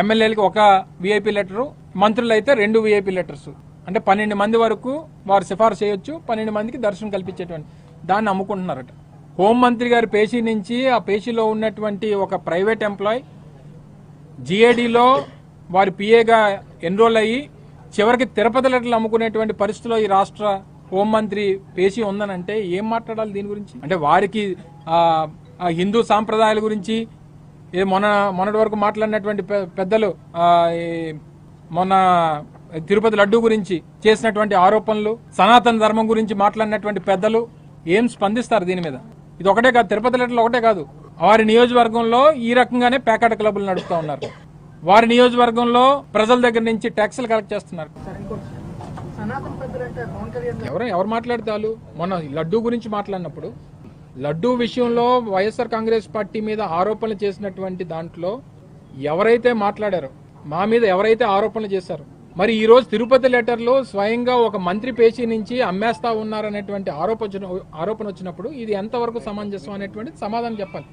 ఎమ్మెల్యేలకి ఒక VIP letter, మంత్రులు అయితే 2 విఐపి లెటర్స్. అంటే 12 మంది వరకు వారు సిఫార్సు చేయొచ్చు, 12 మందికి దర్శనం కల్పించేటువంటి దాన్ని అమ్ముకుంటున్నారట. హోంమంత్రి గారి పేషీ నుంచి ఆ పేషీలో ఉన్నటువంటి ఒక ప్రైవేట్ ఎంప్లాయ్ జిఏడిలో వారి పిఏగా ఎన్రోల్ అయ్యి చివరికి తిరుపతి లెటర్లు అమ్ముకునేటువంటి పరిస్థితిలో ఈ రాష్ట్ర హోంమంత్రి పేషీ ఉందనంటే ఏం మాట్లాడాలి దీని గురించి? అంటే వారికి హిందూ సాంప్రదాయాల గురించి మొన్నటి వరకు మాట్లాడినటువంటి పెద్దలు మొన్న తిరుపతి లడ్డూ గురించి చేసినటువంటి ఆరోపణలు, సనాతన ధర్మం గురించి మాట్లాడినటువంటి పెద్దలు ఏం స్పందిస్తారు దీని మీద? ఇది ఒకటే కాదు, తిరుపతి లెటర్లు ఒకటే కాదు, వారి నియోజకవర్గంలో ఈ రకంగానే ప్యాకెట్ క్లబ్లు నడుపుతూ ఉన్నారు. వారి నియోజకవర్గంలో ప్రజల దగ్గర నుంచి ట్యాక్సులు కలెక్ట్ చేస్తున్నారు. ఎవరు మాట్లాడితే వాళ్ళు మొన్న లడ్డూ గురించి మాట్లాడినప్పుడు, లడ్డూ విషయంలో వైఎస్ఆర్ కాంగ్రెస్ పార్టీ మీద ఆరోపణలు చేసినటువంటి దాంట్లో ఎవరైతే మాట్లాడారో, మా మీద ఎవరైతే ఆరోపణలు చేశారో, మరి ఈ రోజు తిరుపతి లెటర్లో స్వయంగా ఒక మంత్రి పేషీ నుంచి అమ్మేస్తా ఉన్నారనేటువంటి ఆరోపణ వచ్చినప్పుడు ఇది ఎంతవరకు సమంజసం అనేటువంటి సమాధానం చెప్పాలి.